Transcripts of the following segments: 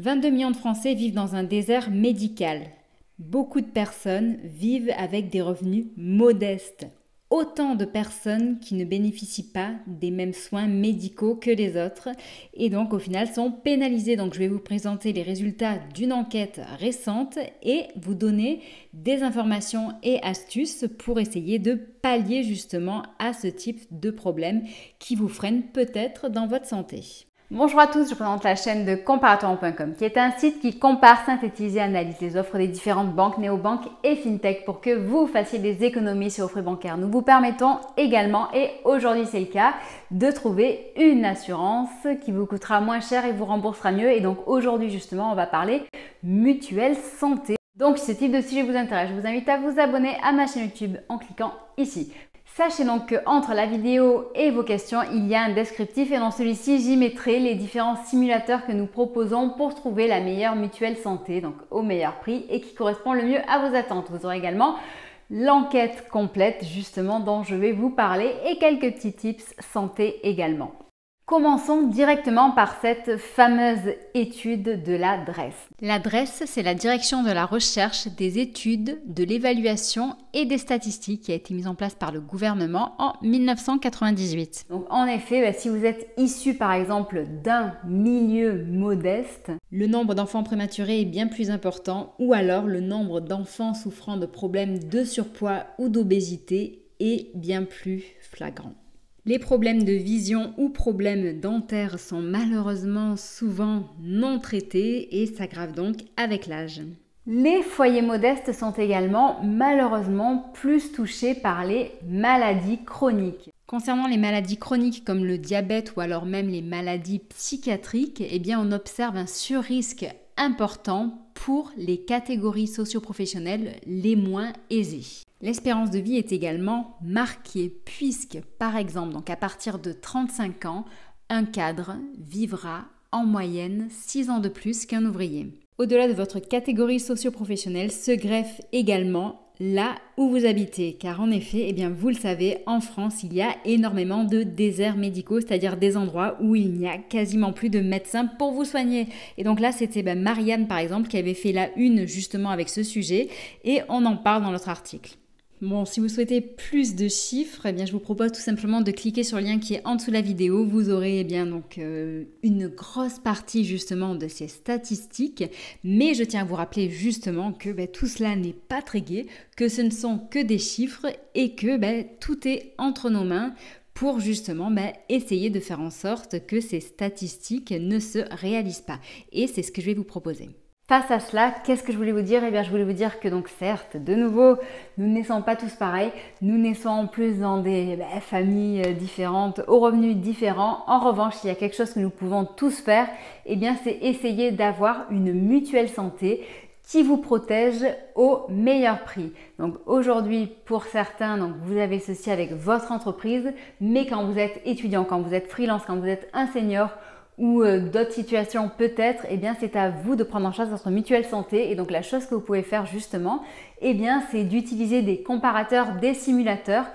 22 millions de Français vivent dans un désert médical. Beaucoup de personnes vivent avec des revenus modestes. Autant de personnes qui ne bénéficient pas des mêmes soins médicaux que les autres et donc au final sont pénalisées. Donc je vais vous présenter les résultats d'une enquête récente et vous donner des informations et astuces pour essayer de pallier justement à ce type de problème qui vous freine peut-être dans votre santé. Bonjour à tous, je présente la chaîne de comparatoire.com qui est un site qui compare, synthétise et analyse les offres des différentes banques, néobanques et fintech pour que vous fassiez des économies sur vos frais bancaires. Nous vous permettons également, et aujourd'hui c'est le cas, de trouver une assurance qui vous coûtera moins cher et vous remboursera mieux. Et donc aujourd'hui justement on va parler mutuelle santé. Donc si ce type de sujet vous intéresse, je vous invite à vous abonner à ma chaîne YouTube en cliquant ici. Sachez donc qu'entre la vidéo et vos questions, il y a un descriptif et dans celui-ci, j'y mettrai les différents simulateurs que nous proposons pour trouver la meilleure mutuelle santé, donc au meilleur prix et qui correspond le mieux à vos attentes. Vous aurez également l'enquête complète justement dont je vais vous parler et quelques petits tips santé également. Commençons directement par cette fameuse étude de la DREES. La DREES, c'est la Direction de la recherche, des études, de l'évaluation et des statistiques qui a été mise en place par le gouvernement en 1998. Donc en effet, si vous êtes issu par exemple d'un milieu modeste, le nombre d'enfants prématurés est bien plus important ou alors le nombre d'enfants souffrant de problèmes de surpoids ou d'obésité est bien plus flagrant. Les problèmes de vision ou problèmes dentaires sont malheureusement souvent non traités et s'aggravent donc avec l'âge. Les foyers modestes sont également malheureusement plus touchés par les maladies chroniques. Concernant les maladies chroniques comme le diabète ou alors même les maladies psychiatriques, eh bien on observe un surrisque important pour les catégories socio-professionnelles les moins aisées. L'espérance de vie est également marquée puisque, par exemple, donc à partir de 35 ans, un cadre vivra en moyenne 6 ans de plus qu'un ouvrier. Au-delà de votre catégorie socio-professionnelle se greffe également là où vous habitez, car en effet, eh bien, vous le savez, en France, il y a énormément de déserts médicaux, c'est-à-dire des endroits où il n'y a quasiment plus de médecins pour vous soigner. Et donc là, c'était Marianne, par exemple, qui avait fait la une justement avec ce sujet, et on en parle dans notre article. Bon, si vous souhaitez plus de chiffres, eh bien, je vous propose tout simplement de cliquer sur le lien qui est en dessous de la vidéo. Vous aurez eh bien, donc, une grosse partie justement de ces statistiques. Mais je tiens à vous rappeler justement que tout cela n'est pas très gai, que ce ne sont que des chiffres et que tout est entre nos mains pour justement essayer de faire en sorte que ces statistiques ne se réalisent pas. Et c'est ce que je vais vous proposer. Face à cela, qu'est-ce que je voulais vous dire? Eh bien, je voulais vous dire que donc certes, de nouveau, nous ne naissons pas tous pareils. Nous naissons en plus dans des familles différentes, aux revenus différents. En revanche, il y a quelque chose que nous pouvons tous faire, eh bien, c'est essayer d'avoir une mutuelle santé qui vous protège au meilleur prix. Donc aujourd'hui, pour certains, donc vous avez ceci avec votre entreprise, mais quand vous êtes étudiant, quand vous êtes freelance, quand vous êtes un senior, ou d'autres situations peut-être, eh bien c'est à vous de prendre en charge votre mutuelle santé. Et donc la chose que vous pouvez faire justement, eh bien c'est d'utiliser des comparateurs, des simulateurs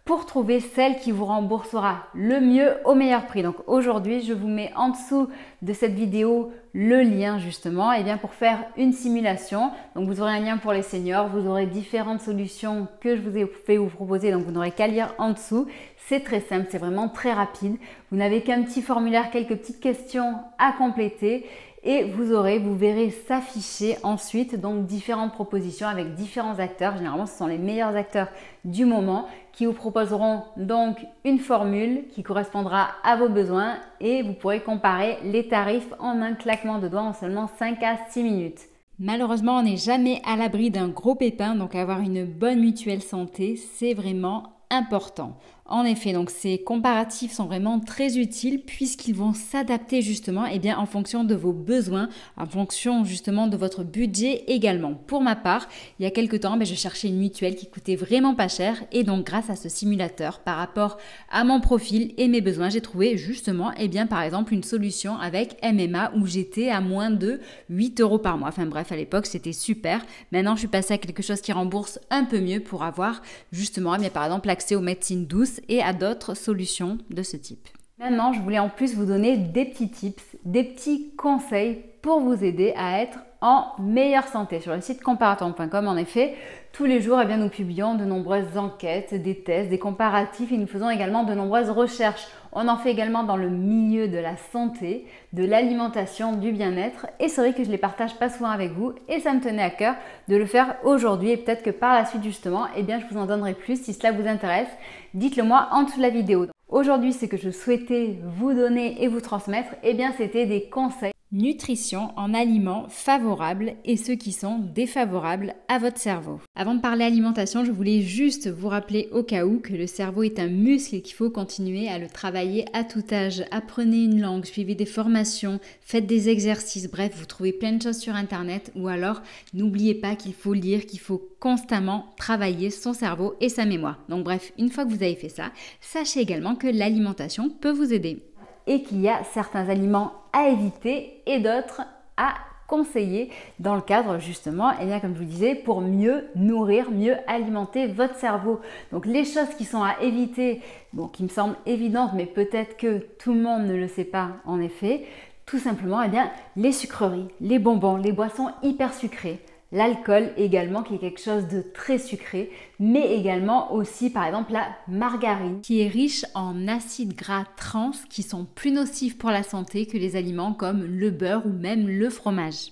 pour trouver celle qui vous remboursera le mieux au meilleur prix. Donc aujourd'hui, je vous mets en dessous de cette vidéo le lien justement pour faire une simulation. Donc vous aurez un lien pour les seniors, vous aurez différentes solutions que je vous ai fait vous proposer, donc vous n'aurez qu'à lire en dessous. C'est très simple, c'est vraiment très rapide. Vous n'avez qu'un petit formulaire, quelques petites questions à compléter et vous verrez s'afficher ensuite donc différentes propositions avec différents acteurs. Généralement, ce sont les meilleurs acteurs du moment qui vous proposeront donc une formule qui correspondra à vos besoins et vous pourrez comparer les tarifs en un claquement de doigts en seulement 5 à 6 minutes. Malheureusement, on n'est jamais à l'abri d'un gros pépin, donc avoir une bonne mutuelle santé, c'est vraiment important. En effet, donc ces comparatifs sont vraiment très utiles puisqu'ils vont s'adapter justement en fonction de vos besoins, en fonction justement de votre budget également. Pour ma part, il y a quelques temps, je cherchais une mutuelle qui coûtait vraiment pas cher et donc grâce à ce simulateur, par rapport à mon profil et mes besoins, j'ai trouvé justement par exemple une solution avec MMA où j'étais à moins de 8 € par mois. Enfin bref, à l'époque c'était super. Maintenant, je suis passée à quelque chose qui rembourse un peu mieux pour avoir justement par exemple l'accès aux médecines douces et à d'autres solutions de ce type. Maintenant, je voulais en plus vous donner des petits tips, des petits conseils pour vous aider à être en meilleure santé. Sur le site comparaton.com, en effet, tous les jours, eh bien, nous publions de nombreuses enquêtes, des tests, des comparatifs et nous faisons également de nombreuses recherches. On en fait également dans le milieu de la santé, de l'alimentation, du bien-être et c'est vrai que je ne les partage pas souvent avec vous et ça me tenait à cœur de le faire aujourd'hui et peut-être que par la suite justement, eh bien, je vous en donnerai plus si cela vous intéresse. Dites-le moi en dessous de la vidéo. Aujourd'hui, ce que je souhaitais vous donner et vous transmettre, eh bien, c'était des conseils nutrition en aliments favorables et ceux qui sont défavorables à votre cerveau. Avant de parler alimentation, je voulais juste vous rappeler au cas où que le cerveau est un muscle et qu'il faut continuer à le travailler à tout âge. Apprenez une langue, suivez des formations, faites des exercices, bref, vous trouvez plein de choses sur internet ou alors n'oubliez pas qu'il faut lire, qu'il faut constamment travailler son cerveau et sa mémoire. Donc bref, une fois que vous avez fait ça, sachez également que l'alimentation peut vous aider. Et qu'il y a certains aliments à éviter et d'autres à conseiller dans le cadre justement, et bien comme je vous disais, pour mieux nourrir, mieux alimenter votre cerveau. Donc les choses qui sont à éviter, bon, qui me semblent évidentes, mais peut-être que tout le monde ne le sait pas en effet, tout simplement, eh bien, les sucreries, les bonbons, les boissons hyper sucrées. L'alcool également qui est quelque chose de très sucré, mais également aussi par exemple la margarine qui est riche en acides gras trans qui sont plus nocifs pour la santé que les aliments comme le beurre ou même le fromage.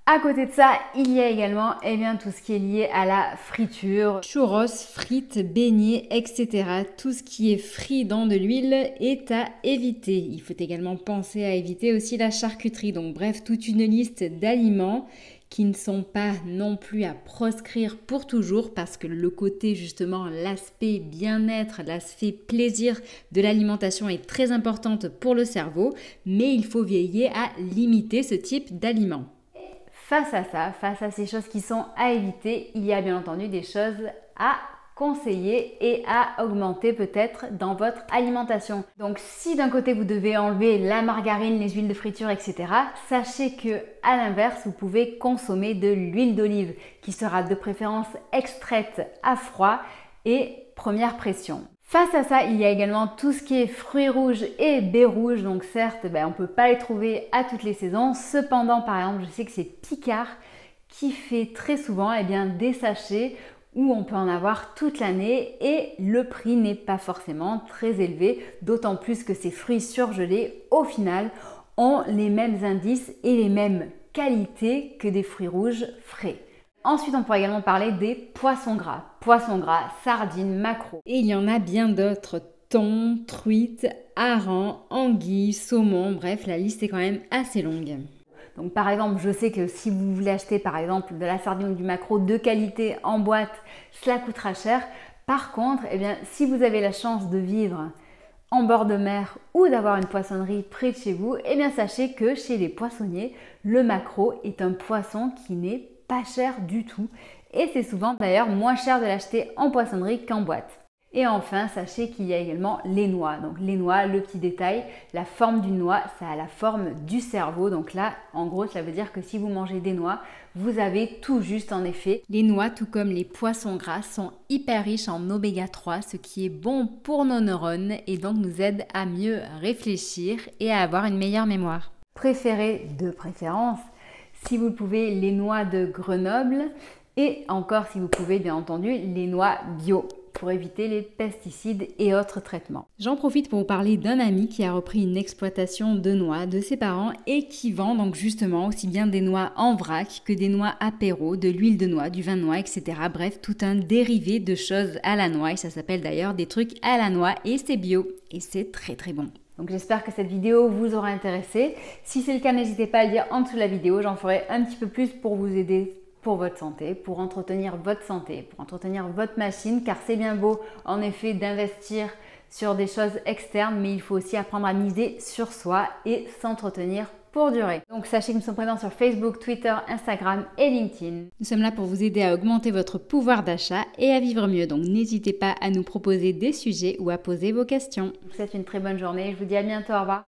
À côté de ça, il y a également bien, tout ce qui est lié à la friture, churros, frites, beignets, etc. Tout ce qui est frit dans de l'huile est à éviter. Il faut également penser à éviter aussi la charcuterie. Donc bref, toute une liste d'aliments qui ne sont pas non plus à proscrire pour toujours parce que le côté justement, l'aspect bien-être, l'aspect plaisir de l'alimentation est très importante pour le cerveau, mais il faut veiller à limiter ce type d'aliments. Face à ça, face à ces choses qui sont à éviter, il y a bien entendu des choses à conseiller et à augmenter peut-être dans votre alimentation. Donc si d'un côté vous devez enlever la margarine, les huiles de friture, etc., sachez que à l'inverse, vous pouvez consommer de l'huile d'olive qui sera de préférence extraite à froid et première pression. Face à ça, il y a également tout ce qui est fruits rouges et baies rouges. Donc certes, on ne peut pas les trouver à toutes les saisons. Cependant, par exemple, je sais que c'est Picard qui fait très souvent des sachets où on peut en avoir toute l'année et le prix n'est pas forcément très élevé, d'autant plus que ces fruits surgelés, au final, ont les mêmes indices et les mêmes qualités que des fruits rouges frais. Ensuite, on pourrait également parler des poissons gras, sardines, maquereaux. Et il y en a bien d'autres, thon, truite, hareng, anguille, saumon, bref, la liste est quand même assez longue. Donc par exemple, je sais que si vous voulez acheter par exemple de la sardine ou du maquereau de qualité en boîte, cela coûtera cher. Par contre, si vous avez la chance de vivre en bord de mer ou d'avoir une poissonnerie près de chez vous, sachez que chez les poissonniers, le maquereau est un poisson qui n'est pas cher du tout. Et c'est souvent d'ailleurs moins cher de l'acheter en poissonnerie qu'en boîte. Et enfin, sachez qu'il y a également les noix. Donc les noix, le petit détail, la forme d'une noix, ça a la forme du cerveau. Donc là, en gros, ça veut dire que si vous mangez des noix, vous avez tout juste en effet. Les noix, tout comme les poissons gras, sont hyper riches en oméga 3, ce qui est bon pour nos neurones et donc nous aide à mieux réfléchir et à avoir une meilleure mémoire. Préférez de préférence, si vous le pouvez, les noix de Grenoble et encore si vous pouvez bien entendu les noix bio, pour éviter les pesticides et autres traitements. J'en profite pour vous parler d'un ami qui a repris une exploitation de noix de ses parents et qui vend donc justement aussi bien des noix en vrac que des noix apéro, de l'huile de noix, du vin de noix, etc. Bref, tout un dérivé de choses à la noix et ça s'appelle d'ailleurs des trucs à la noix et c'est bio et c'est très très bon. Donc j'espère que cette vidéo vous aura intéressé. Si c'est le cas, n'hésitez pas à le dire en dessous de la vidéo, j'en ferai un petit peu plus pour vous aider pour votre santé, pour entretenir votre santé, pour entretenir votre machine, car c'est bien beau en effet d'investir sur des choses externes, mais il faut aussi apprendre à miser sur soi et s'entretenir pour durer. Donc sachez que nous sommes présents sur Facebook, Twitter, Instagram et LinkedIn. Nous sommes là pour vous aider à augmenter votre pouvoir d'achat et à vivre mieux, donc n'hésitez pas à nous proposer des sujets ou à poser vos questions. Je vous souhaite une très bonne journée, je vous dis à bientôt, au revoir.